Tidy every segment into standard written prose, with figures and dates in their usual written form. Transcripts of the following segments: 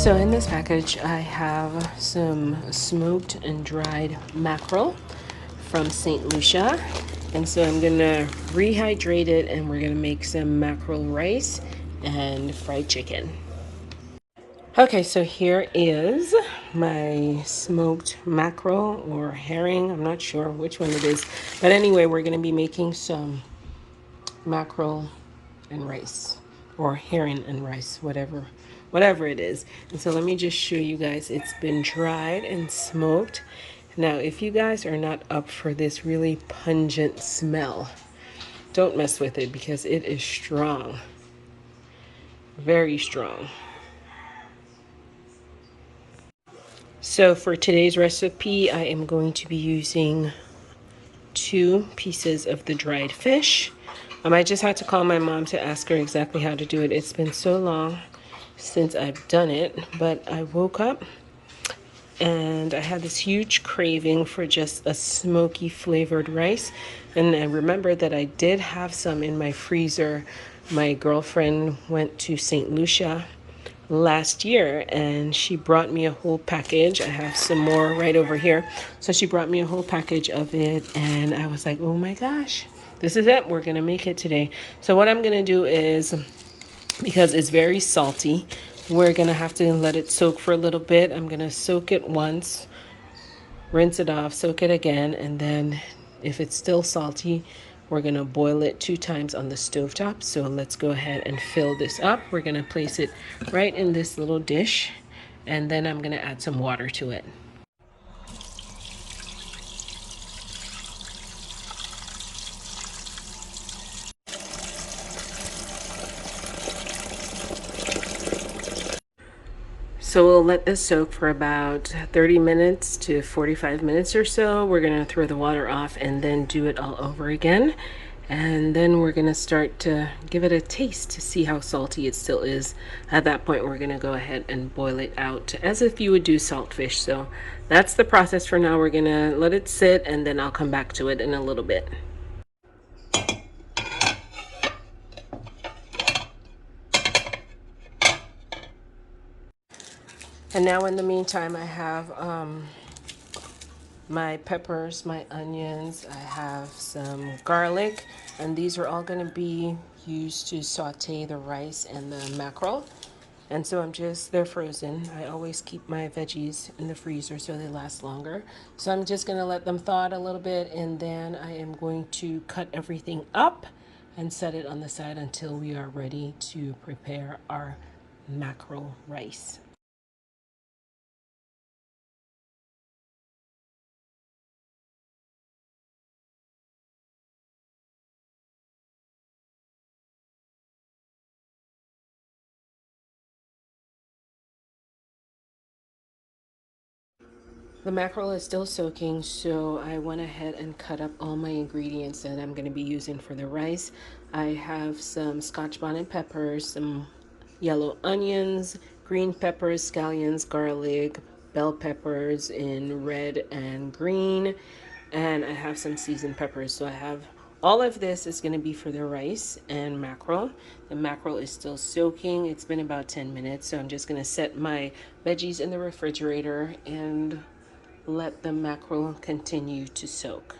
So in this package, I have some smoked and dried mackerel from St. Lucia. And so I'm gonna rehydrate it and we're gonna make some mackerel rice and fried chicken. Okay, so here is my smoked mackerel or herring. I'm not sure which one it is. But anyway, we're gonna be making some mackerel and rice, or herring and rice, whatever it is. And so let me just show you guys. It's been dried and smoked. Now if you guys are not up for this really pungent smell, don't mess with it because it is strong, very strong. So for today's recipe, I am going to be using 2 pieces of the dried fish. I just had to call my mom to ask her exactly how to do it. It's been so long since I've done it, but I woke up and I had this huge craving for just a smoky flavored rice. And I remember that I did have some in my freezer. My girlfriend went to St. Lucia last year and she brought me a whole package. I have some more right over here. So she brought me a whole package of it and I was like, oh my gosh, this is it. We're gonna make it today. So what I'm gonna do is, because it's very salty, we're gonna have to let it soak for a little bit. I'm gonna soak it once, rinse it off, soak it again, and then if it's still salty, we're gonna boil it 2 times on the stovetop. So let's go ahead and fill this up. We're gonna place it right in this little dish, and then I'm gonna add some water to it. So we'll let this soak for about 30 minutes to 45 minutes or so. We're gonna throw the water off and then do it all over again. And then we're gonna start to give it a taste to see how salty it still is. At that point, we're gonna go ahead and boil it out as if you would do saltfish. So that's the process for now. We're gonna let it sit and then I'll come back to it in a little bit. And now in the meantime, I have my peppers, my onions, I have some garlic, and these are all going to be used to saute the rice and the mackerel. And so they're frozen. I always keep my veggies in the freezer so they last longer. So I'm just going to let them thaw out a little bit, and then I am going to cut everything up and set it on the side until we are ready to prepare our mackerel rice. The mackerel is still soaking, so I went ahead and cut up all my ingredients that I'm going to be using for the rice. I have some Scotch bonnet peppers, some yellow onions, green peppers, scallions, garlic, bell peppers in red and green, and I have some seasoned peppers. So I have all of this is going to be for the rice and mackerel. The mackerel is still soaking. It's been about 10 minutes, so I'm just going to set my veggies in the refrigerator and let the mackerel continue to soak.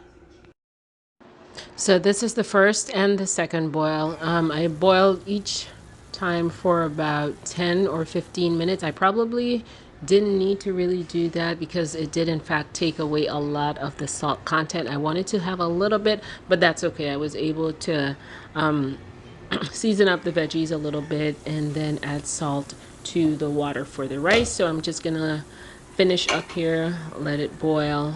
So this is the first and the second boil. I boiled each time for about 10 or 15 minutes. I probably didn't need to really do that because it did in fact take away a lot of the salt content. I wanted to have a little bit, but that's okay. I was able to season up the veggies a little bit and then add salt to the water for the rice. So I'm just gonna finish up here, let it boil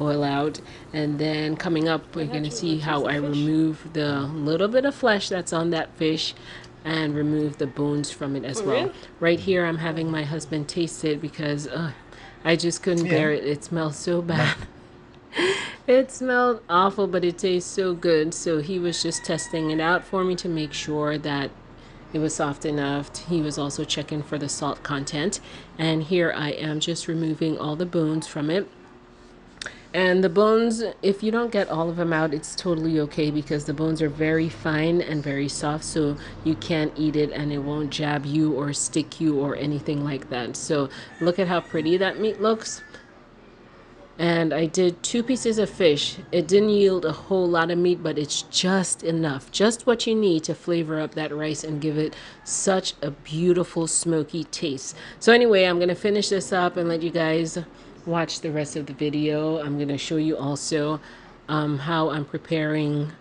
out, and then coming up we're going to see how I remove the little bit of flesh that's on that fish and remove the bones from it as well. Right here I'm having my husband taste it because I just couldn't bear it. It smells so bad. It smelled awful, but it tastes so good. So he was just testing it out for me to make sure that it was soft enough. He was also checking for the salt content. And here I am just removing all the bones from it. And the bones, if you don't get all of them out, it's totally okay because the bones are very fine and very soft, so you can't eat it and it won't jab you or stick you or anything like that. So look at how pretty that meat looks. And I did 2 pieces of fish. It didn't yield a whole lot of meat, but it's just enough, just what you need to flavor up that rice and give it such a beautiful smoky taste. So anyway, I'm gonna finish this up and let you guys watch the rest of the video. I'm gonna show you also how I'm preparing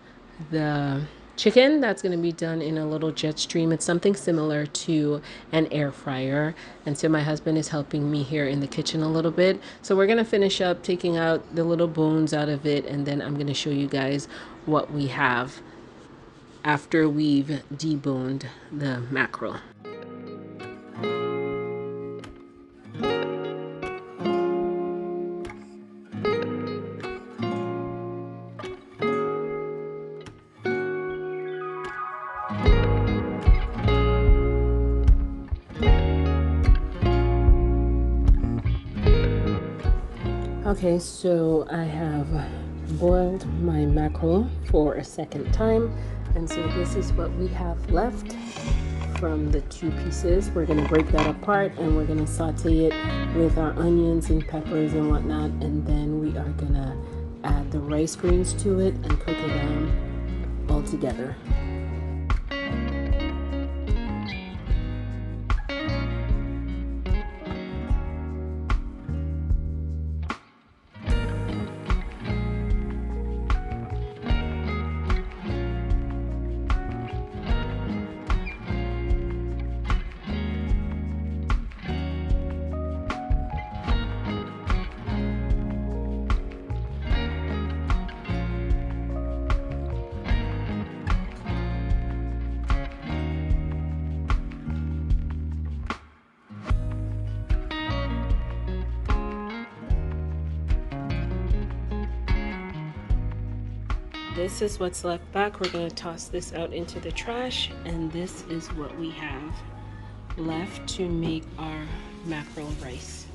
the chicken. That's going to be done in a little jet stream. It's something similar to an air fryer. And so my husband is helping me here in the kitchen a little bit. So we're going to finish up taking out the little bones out of it, and then I'm going to show you guys what we have after we've deboned the mackerel. Okay, so I have boiled my mackerel for a second time, and so this is what we have left from the 2 pieces. We're going to break that apart and we're going to saute it with our onions and peppers and whatnot, and then we are going to add the rice grains to it and cook it down all together. This is what's left back. We're going to toss this out into the trash, and this is what we have left to make our mackerel rice.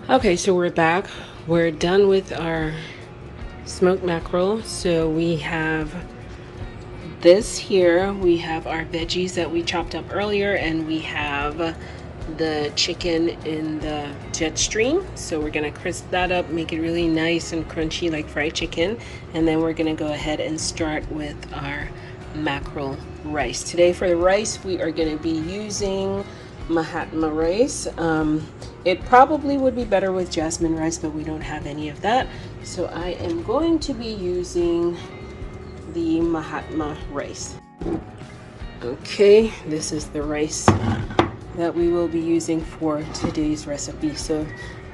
Okay, so we're back. We're done with our smoked mackerel. So we have this here. We have our veggies that we chopped up earlier, and we have the chicken in the jet stream. So we're gonna crisp that up, make it really nice and crunchy like fried chicken, and then we're gonna go ahead and start with our mackerel rice. Today for the rice, we are gonna be using Mahatma rice. It probably would be better with jasmine rice, but we don't have any of that. So I am going to be using the Mahatma rice. Okay, this is the rice that we will be using for today's recipe. So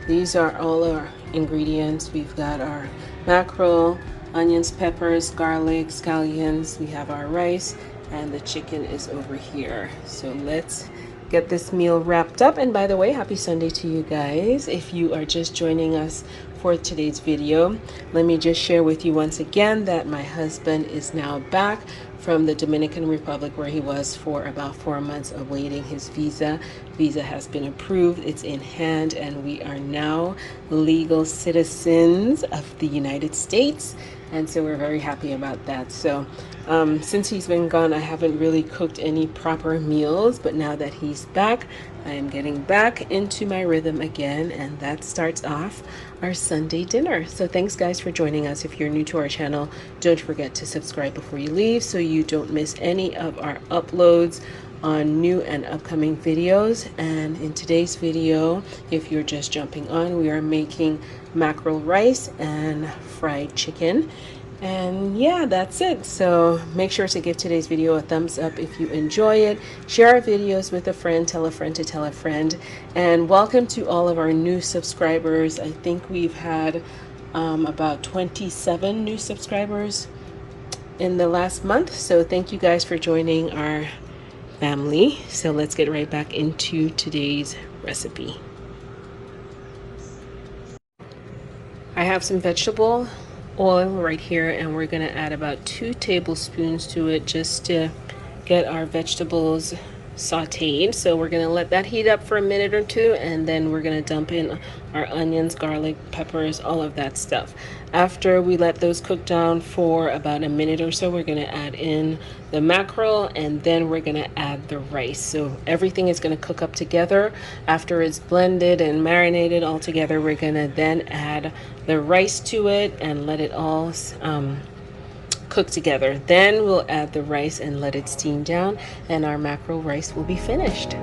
these are all our ingredients. We've got our mackerel, onions, peppers, garlic, scallions. We have our rice, and the chicken is over here. So let's get this meal wrapped up. And by the way, happy Sunday to you guys. If you are just joining us for today's video, let me just share with you once again that my husband is now back from the Dominican Republic, where he was for about 4 months awaiting his visa. Visa has been approved, it's in hand, and we are now legal citizens of the United States. And so we're very happy about that. So since he's been gone, I haven't really cooked any proper meals, but now that he's back, I am getting back into my rhythm again, and that starts off our Sunday dinner. So thanks guys for joining us. If you're new to our channel, don't forget to subscribe before you leave so you don't miss any of our uploads on new and upcoming videos. And in today's video, if you're just jumping on, we are making mackerel rice and fried chicken. And yeah, that's it. So make sure to give today's video a thumbs up if you enjoy it. Share our videos with a friend, tell a friend to tell a friend. And welcome to all of our new subscribers. I think we've had about 27 new subscribers in the last month. So thank you guys for joining our family. So let's get right back into today's recipe. I have some vegetable oil right here, and we're going to add about 2 tablespoons to it just to get our vegetables sauteed. So we're gonna let that heat up for a minute or two, and then we're gonna dump in our onions, garlic, peppers, all of that stuff. After we let those cook down for about a minute or so, we're gonna add in the mackerel, and then we're gonna add the rice. So everything is gonna cook up together. After it's blended and marinated all together, we're gonna then add the rice to it and let it all cook together. Then we'll add the rice and let it steam down, and our mackerel rice will be finished.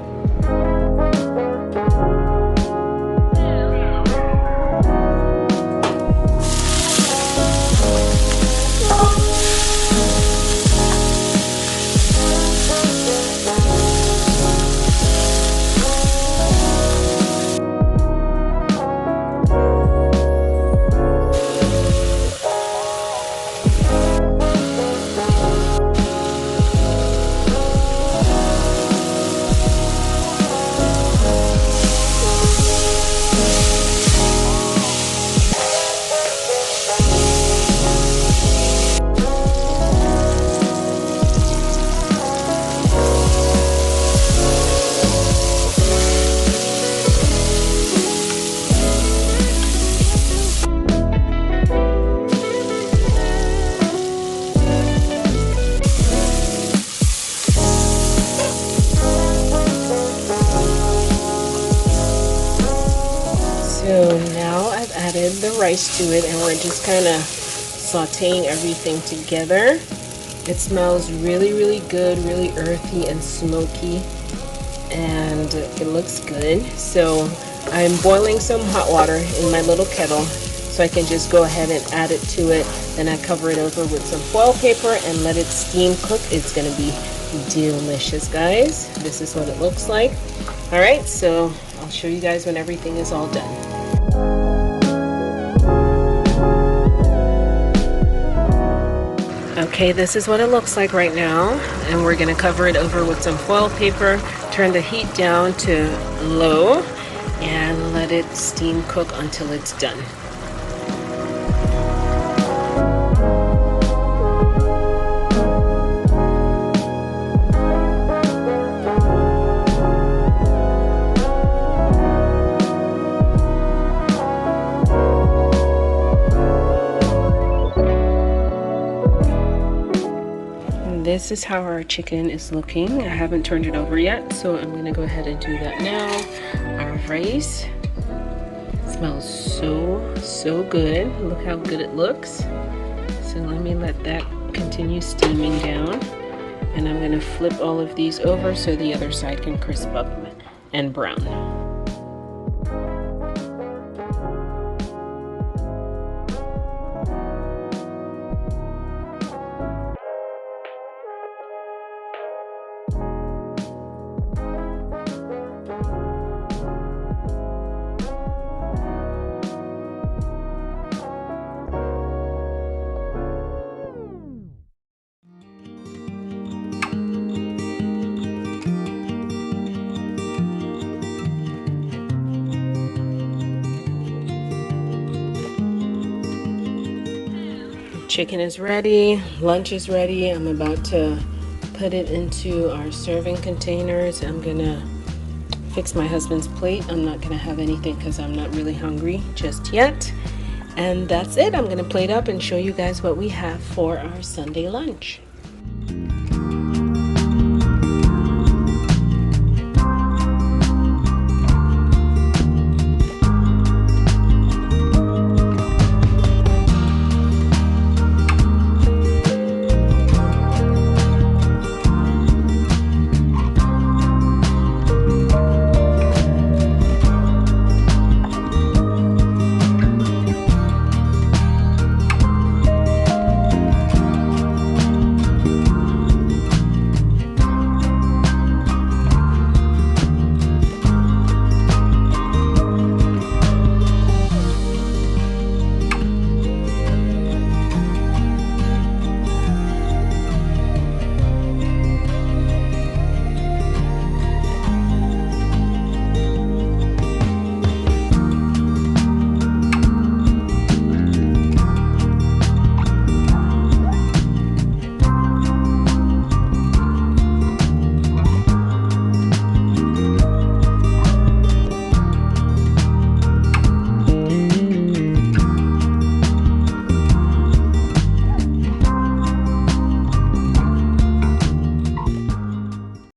So now I've added the rice to it, and we're just kind of sauteing everything together. It smells really, really good, really earthy and smoky, and it looks good. So I'm boiling some hot water in my little kettle so I can just go ahead and add it to it. Then I cover it over with some foil paper and let it steam cook. It's gonna be delicious, guys. This is what it looks like. All right, so I'll show you guys when everything is all done. Okay, this is what it looks like right now, and we're gonna cover it over with some foil paper, turn the heat down to low, and let it steam cook until it's done. This is how our chicken is looking. I haven't turned it over yet, so I'm gonna go ahead and do that now. Our rice smells so good. Look how good it looks. So let me let that continue steaming down, and I'm gonna flip all of these over so the other side can crisp up and brown. Chicken is ready, lunch is ready. I'm about to put it into our serving containers. I'm gonna fix my husband's plate. I'm not gonna have anything because I'm not really hungry just yet. And that's it. I'm gonna plate up and show you guys what we have for our Sunday lunch.